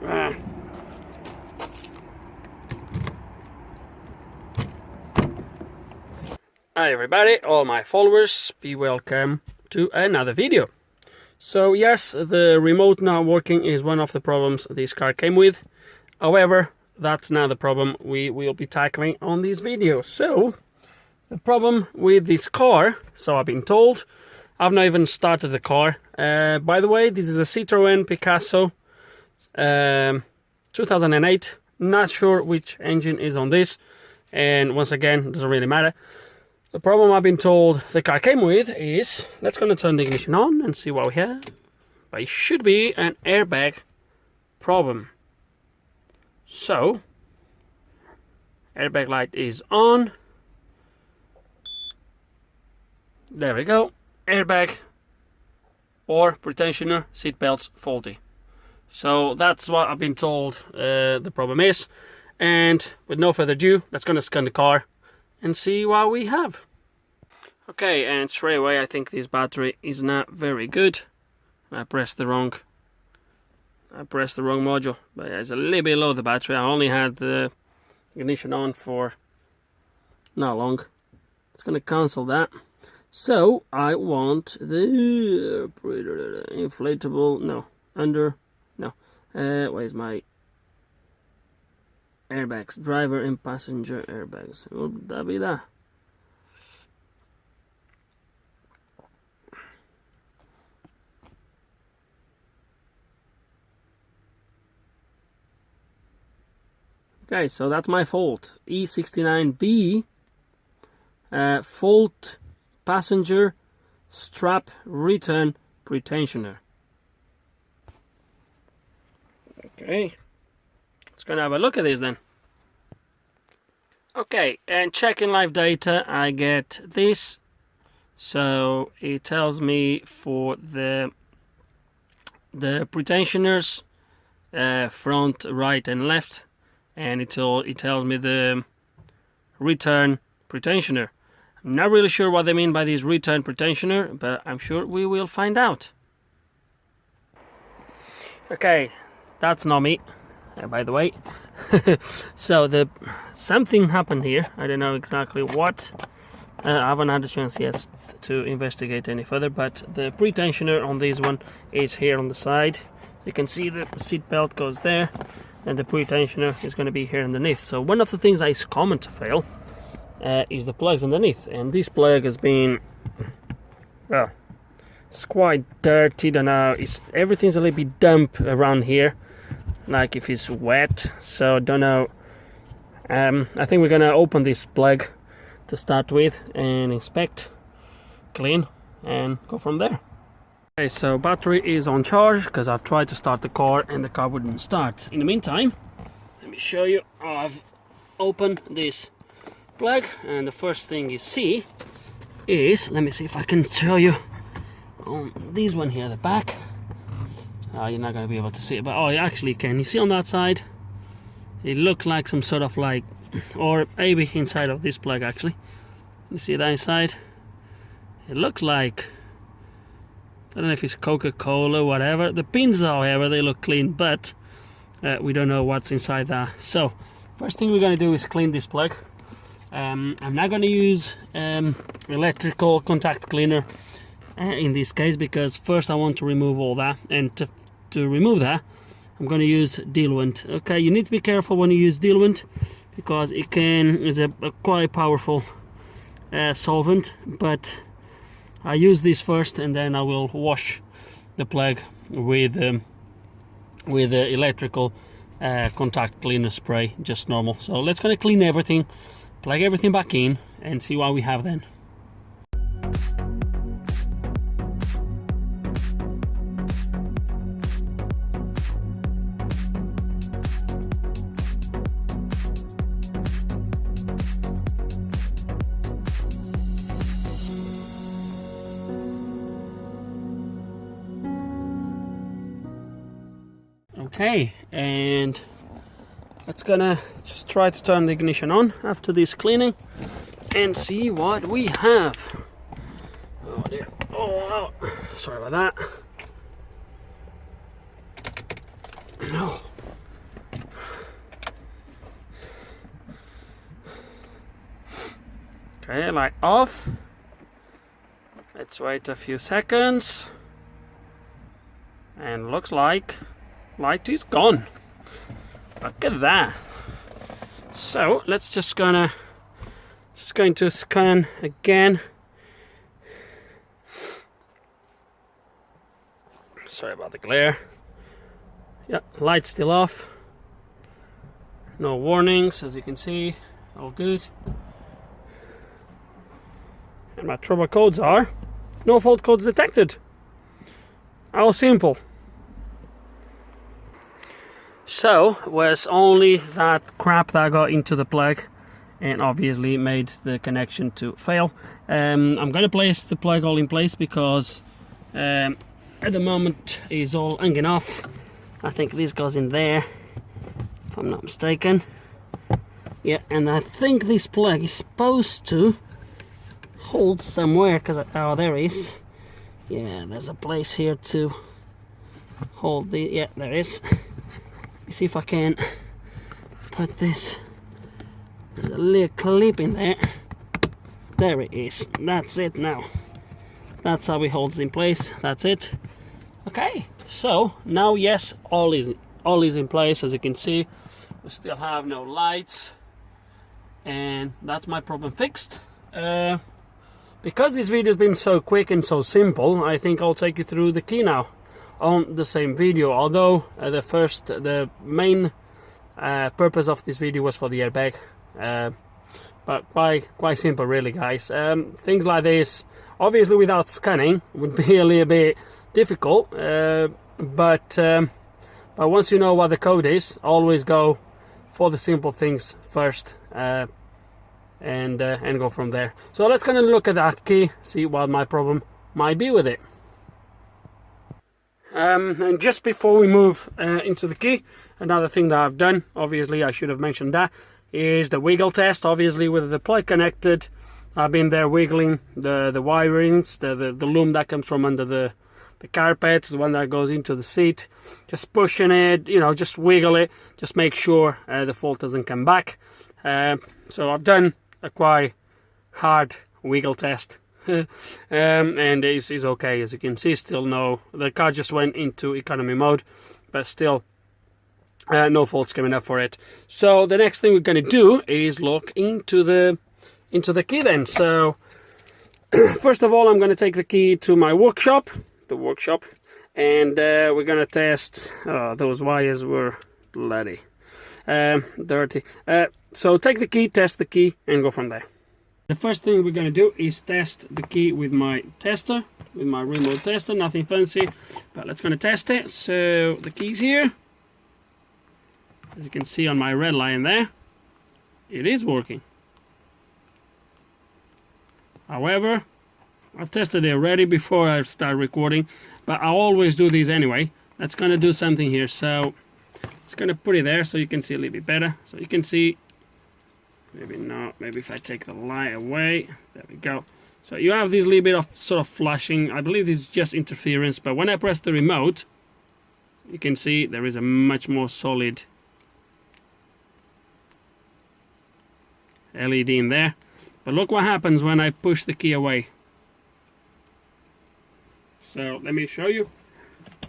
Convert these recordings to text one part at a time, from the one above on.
Hi everybody, all my followers, be welcome to another video. So yes, the remote not working is one of the problems this car came with. However, that's not the problem we will be tackling on this video. So the problem with this car, so I've been told, I've not even started the car. By the way, this is a Citroen Picasso 2008. Not sure which engine is on this, and once again, it doesn't really matter. The problem I've been told the car came with is, let's gonna turn the ignition on and see what we have. But it should be an airbag problem. So, airbag light is on. There we go. Airbag or pretensioner seat belts faulty. So that's what I've been told the problem is. And with no further ado, let's gonna scan the car and see what we have. Okay, and straight away I think this battery is not very good. I pressed the wrong module, but it's a little bit low, the battery. I only had the ignition on for not long. It's gonna cancel that. So I want the inflatable, no, under, no. Where's my airbags? Driver and passenger airbags. Would that be that? Okay, so that's my fault. E69B fault passenger strap return pretensioner. Okay, let's gonna have a look at this then. Okay, and checking live data, I get this. So it tells me for the pretensioners, front, right, and left, and it tells me the return pretensioner. I'm not really sure what they mean by this return pretensioner, but I'm sure we will find out. Okay, that's not me, by the way. So something happened here. I don't know exactly what. I haven't had a chance yet to investigate any further, but the pretensioner on this one is here on the side. You can see the seat belt goes there, and the pretensioner is going to be here underneath. So one of the things that is common to fail is the plugs underneath, and this plug has been, well, it's quite dirty. Don't know, everything's a little bit damp around here, like if it's wet. So don't know. I think we're gonna open this plug to start with and inspect, clean, and go from there. Okay, so battery is on charge because I've tried to start the car and the car wouldn't start. In the meantime, let me show you how I've opened this plug, and the first thing you see is, let me see if I can show you on this one here, the back. You're not going to be able to see it, but oh, you actually can. You see on that side, it looks like some sort of like, or maybe inside of this plug actually. You see that inside? It looks like, I don't know if it's Coca-Cola or whatever. The pins, however, they look clean, but we don't know what's inside that. So first thing we're going to do is clean this plug. I'm not going to use electrical contact cleaner in this case, because first I want to remove all that, and to remove that I'm going to use diluent. Okay, you need to be careful when you use diluent because it is a quite powerful solvent, but I use this first and then I will wash the plug with the electrical contact cleaner spray, just normal. So let's gonna clean everything, plug everything back in, and see what we have then. Okay, and let's gonna just try to turn the ignition on after this cleaning and see what we have. Oh dear. Oh, sorry about that. Oh, light off. Let's wait a few seconds. And looks like light is gone. Look at that. So let's just going to scan again. Sorry about the glare. Yeah, light still off. No warnings, as you can see. All good. And my trouble codes are no fault codes detected. How simple. So was only that crap that got into the plug and obviously made the connection to fail. I'm going to place the plug all in place because at the moment it's all hanging off. I think this goes in there if I'm not mistaken. Yeah, and I think this plug is supposed to hold somewhere because oh, there is. Yeah, there's a place here to hold the, yeah, there is. Let me see if I can put this. There's a little clip in there. There it is. That's it now. That's how it holds in place. That's it. Okay, so now yes, all is in place. As you can see, we still have no lights, and that's my problem fixed. Because this video has been so quick and so simple, I think I'll take you through the key now on the same video. Although the main purpose of this video was for the airbag, but quite simple really, guys. Things like this, obviously without scanning, would be a little bit difficult, but once you know what the code is, always go for the simple things first, and go from there. So let's kind of look at that key, see what my problem might be with it. And just before we move into the key, another thing that I've done, obviously I should have mentioned that, is the wiggle test. Obviously with the plug connected, I've been there wiggling the wirings, the loom that comes from under the carpet, the one that goes into the seat, just pushing it, you know, just wiggle it, just make sure the fault doesn't come back. So I've done a quite hard wiggle test, and it's okay. As you can see, still no, the car just went into economy mode, but still no faults coming up for it. So the next thing we're going to do is look into the key then. So first of all, I'm going to take the key to my workshop, and we're going to test. Oh, those wires were bloody dirty. So take the key, test the key, and go from there. The first thing we're going to do is test the key with my tester, with my remote tester. Nothing fancy, but let's going to test it. So the key's here. As you can see on my red line there, it is working. However, I've tested it already before I start recording, but I always do these anyway. That's going to do something here. So it's going to put it there so you can see a little bit better. So you can see, maybe not, maybe if I take the light away, there we go. So you have this little bit of sort of flashing. I believe this is just interference, but when I press the remote, you can see there is a much more solid LED in there. But look what happens when I push the key away. So let me show you.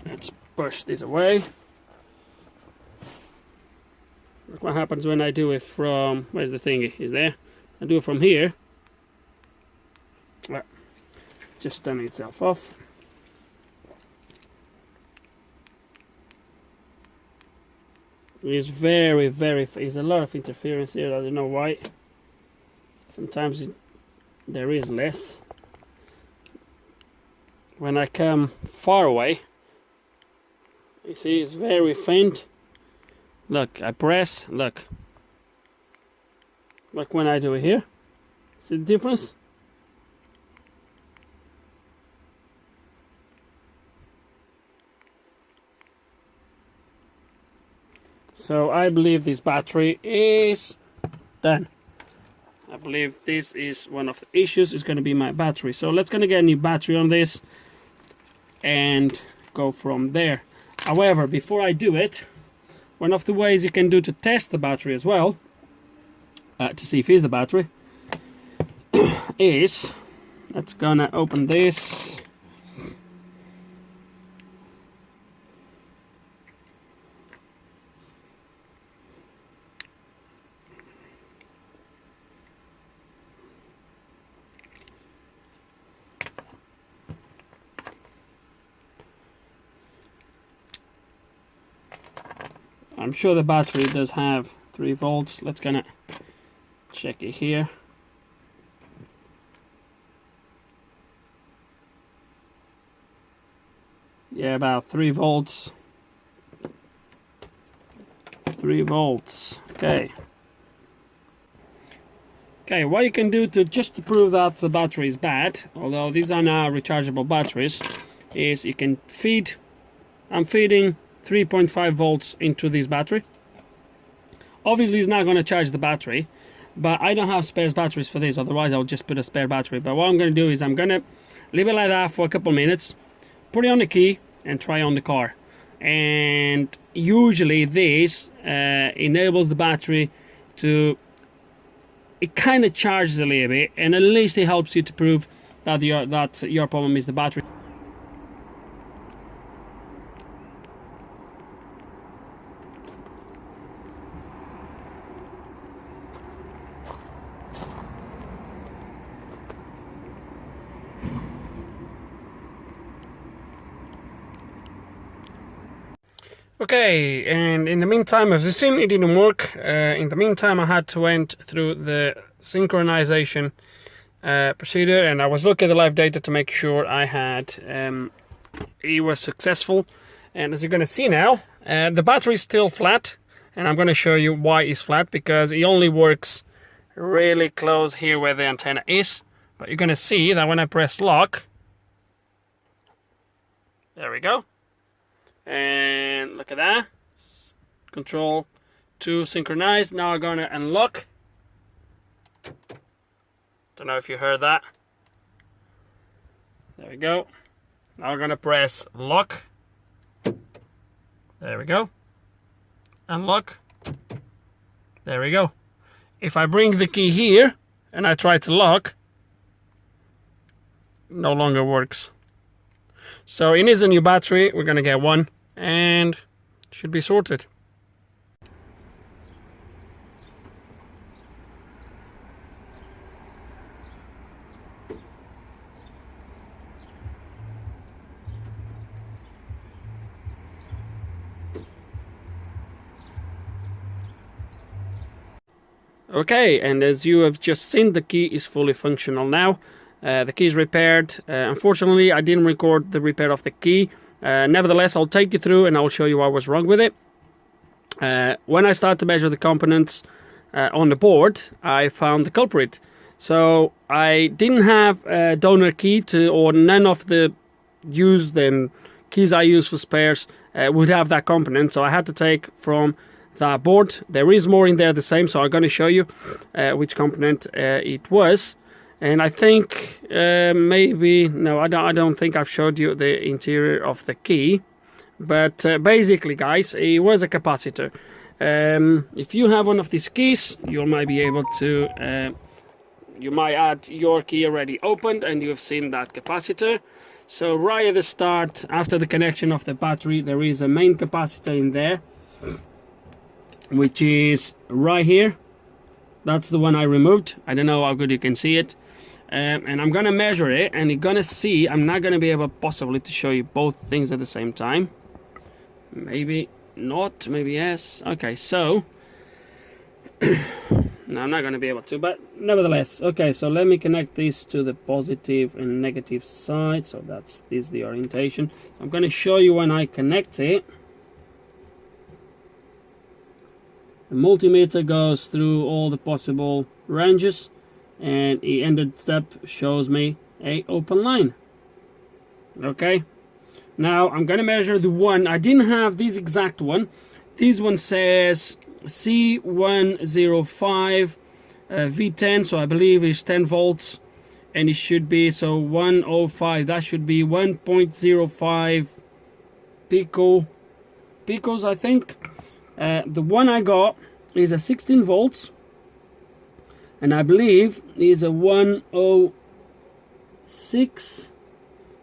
Let's push this away. Look what happens when I do it from, where's the thingy? Is there? I do it from here. Well, just turn itself off. It's very, there's a lot of interference here. I don't know why. Sometimes there is less. When I come far away, you see it's very faint. Look, I press, look. Like when I do it here. See the difference? So I believe this battery is done. I believe this is one of the issues, is going to be my battery. So let's going to get a new battery on this and go from there. However, before I do it, one of the ways you can do to test the battery as well, to see if it's the battery, is, let's gonna open this. I'm sure the battery does have 3 volts. Let's gonna check it here. Yeah, about 3 volts. 3 volts. Okay. Okay, what you can do to just to prove that the battery is bad, although these are now rechargeable batteries, is you can feed. I'm feeding 3.5 volts into this battery. Obviously it's not going to charge the battery, but I don't have spare batteries for this, otherwise I'll just put a spare battery. But what I'm going to do is I'm going to leave it like that for a couple minutes, put it on the key and try on the car. And usually this enables the battery to, it kind of charges a little bit, and at least it helps you to prove that your problem is the battery. Okay, and in the meantime, as you seen, it didn't work. In the meantime, I had to went through the synchronization procedure, and I was looking at the live data to make sure I had it was successful. And as you're going to see now, the battery is still flat, and I'm going to show you why it's flat, because it only works really close here where the antenna is. But you're going to see that when I press lock, there we go. And look at that, control to synchronize. Now I'm gonna unlock. Don't know if you heard that. There we go. Now I'm gonna press lock. There we go. Unlock. There we go. If I bring the key here and I try to lock, no longer works. So it needs a new battery. We're gonna get one and should be sorted. Okay, and as you have just seen, the key is fully functional now. The key is repaired. Unfortunately, I didn't record the repair of the key. Nevertheless, I'll take you through and I'll show you what was wrong with it. When I started to measure the components on the board, I found the culprit. So I didn't have a donor key or none of the used keys I use for spares would have that component. So I had to take from that board. There is more in there the same, so I'm going to show you which component it was. And I think maybe, no, I don't think I've showed you the interior of the key. But basically, guys, it was a capacitor. If you have one of these keys, you might be able to, you might add your key already opened and you've seen that capacitor. So right at the start, after the connection of the battery, there is a main capacitor in there, which is right here. That's the one I removed. I don't know how good you can see it. And I'm gonna measure it, and you're gonna see I'm not gonna be able possibly to show you both things at the same time. Maybe not, maybe yes. Okay, so no, I'm not gonna be able to, but nevertheless. Okay, so let me connect this to the positive and negative side. So this is the orientation. I'm gonna show you when I connect it. The multimeter goes through all the possible ranges, and it ended up shows me a open line. Okay, now I'm gonna measure the one. I didn't have this exact one. This one says C105 V10, so I believe it's 10 volts, and it should be, so 105, that should be 1.05 picos, I think. The one I got is a 16 volts, and I believe is a 106,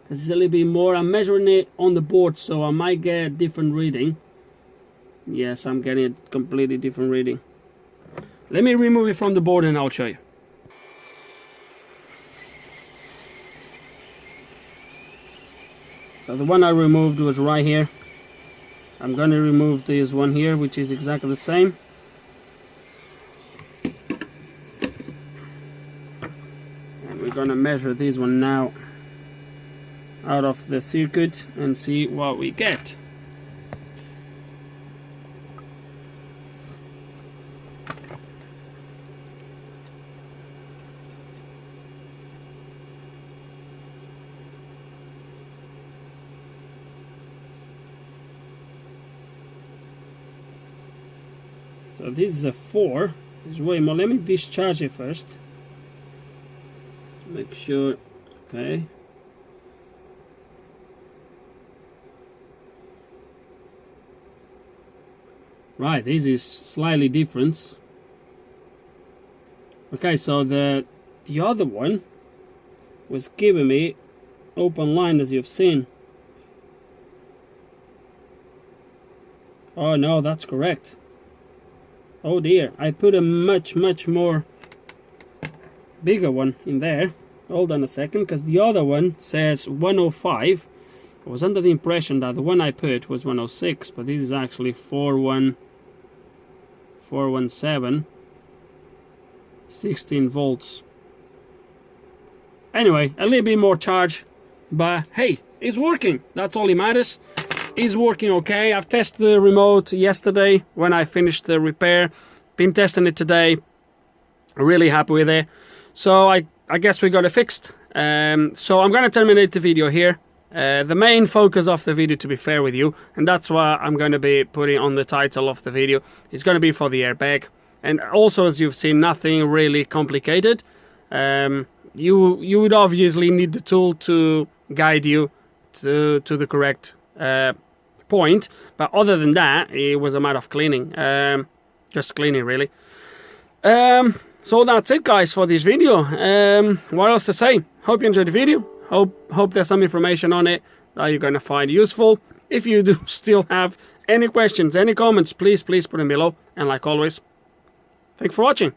because it's a little bit more. I'm measuring it on the board, so I might get a different reading. Yes, I'm getting a completely different reading. Let me remove it from the board and I'll show you. So the one I removed was right here. I'm going to remove this one here, which is exactly the same. And we're going to measure this one now out of the circuit and see what we get. So this is a 4. It's way more. Let me discharge it first. Make sure. Okay. Right, this is slightly different. Okay, so the other one was giving me open line, as you've seen. Oh no, that's correct. Oh dear, I put a much more bigger one in there. Hold on a second, because the other one says 105. I was under the impression that the one I put was 106, but this is actually 417, 16 volts. Anyway, a little bit more charge, but hey, it's working. That's all it matters. It's working okay. I've tested the remote yesterday when I finished the repair. Been testing it today. Really happy with it. So I guess we got it fixed. So I'm going to terminate the video here. The main focus of the video, to be fair with you, and that's what I'm going to be putting on the title of the video, is going to be for the airbag. And also, as you've seen, nothing really complicated. You would obviously need the tool to guide you to the correct point, but other than that, it was a matter of cleaning. Just cleaning, really. So that's it, guys, for this video. What else to say? Hope you enjoyed the video. Hope there's some information on it that you're going to find useful. If you do still have any questions, any comments, please put them below. And like always, thanks for watching.